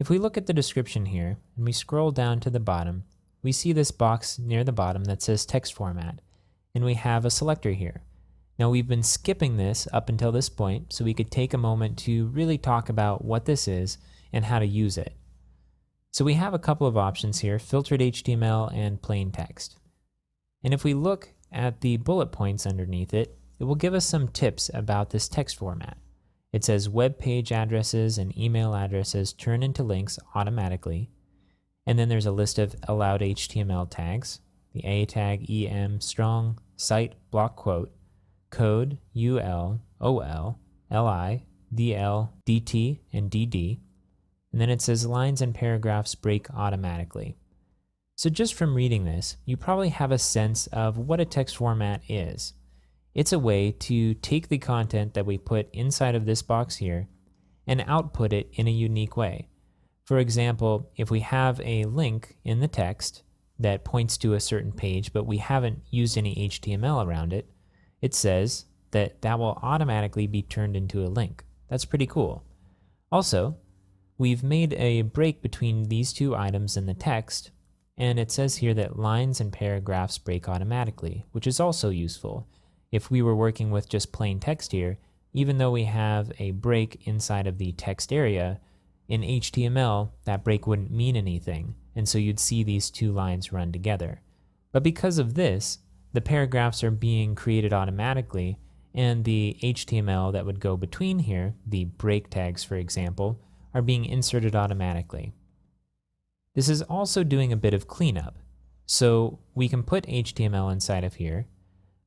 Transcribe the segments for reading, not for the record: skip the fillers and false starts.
If we look at the description here and we scroll down to the bottom, we see this box near the bottom that says text format, and we have a selector here. Now we've been skipping this up until this point, so we could take a moment to really talk about what this is and how to use it. So we have a couple of options here, filtered HTML and plain text. And if we look at the bullet points underneath it, it will give us some tips about this text format. It says web page addresses and email addresses turn into links automatically. And then there's a list of allowed HTML tags, the A tag, EM, strong, cite, block quote, code, UL, OL, LI, DL, DT, and DD. And then it says lines and paragraphs break automatically. So just from reading this, you probably have a sense of what a text format is. It's a way to take the content that we put inside of this box here and output it in a unique way. For example, if we have a link in the text that points to a certain page, but we haven't used any HTML around it, it says that that will automatically be turned into a link. That's pretty cool. Also, we've made a break between these two items in the text, and it says here that lines and paragraphs break automatically, which is also useful. If we were working with just plain text here, even though we have a break inside of the text area, in HTML, that break wouldn't mean anything, and so you'd see these two lines run together. But because of this, the paragraphs are being created automatically, and the HTML that would go between here, the break tags for example, are being inserted automatically. This is also doing a bit of cleanup. So we can put HTML inside of here,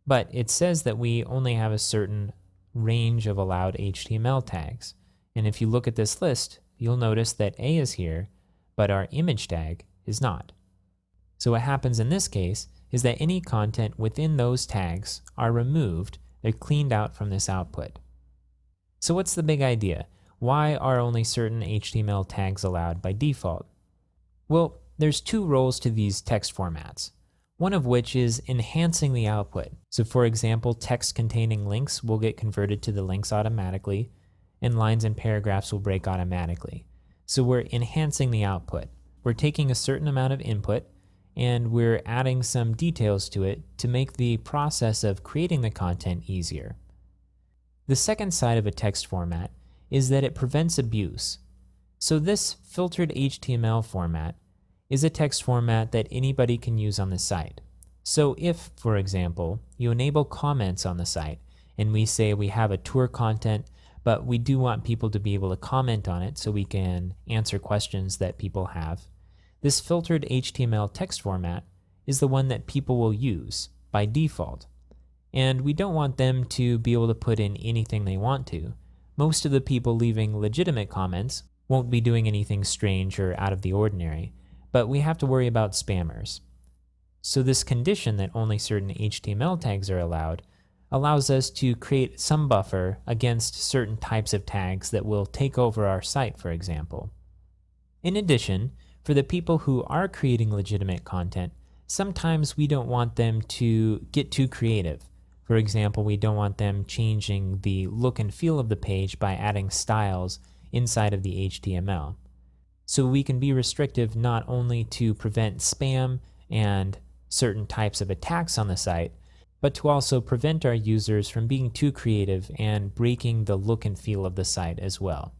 but it says that we only have a certain range of allowed HTML tags. And if you look at this list, you'll notice that A is here, but our image tag is not. So what happens in this case is that any content within those tags are removed, they're cleaned out from this output. So what's the big idea? Why are only certain HTML tags allowed by default? Well, there's two roles to these text formats, one of which is enhancing the output. So for example, text containing links will get converted to the links automatically, and lines and paragraphs will break automatically. So we're enhancing the output. We're taking a certain amount of input, and we're adding some details to it to make the process of creating the content easier. The second side of a text format is that it prevents abuse. So this filtered HTML format is a text format that anybody can use on the site. So if, for example, you enable comments on the site, and we say we have a tour content, but we do want people to be able to comment on it so we can answer questions that people have, this filtered HTML text format is the one that people will use by default. And we don't want them to be able to put in anything they want to. Most of the people leaving legitimate comments won't be doing anything strange or out of the ordinary, but we have to worry about spammers. So this condition that only certain HTML tags are allowed allows us to create some buffer against certain types of tags that will take over our site, for example. In addition, for the people who are creating legitimate content, sometimes we don't want them to get too creative. For example, we don't want them changing the look and feel of the page by adding styles inside of the HTML. So we can be restrictive not only to prevent spam and certain types of attacks on the site, but to also prevent our users from being too creative and breaking the look and feel of the site as well.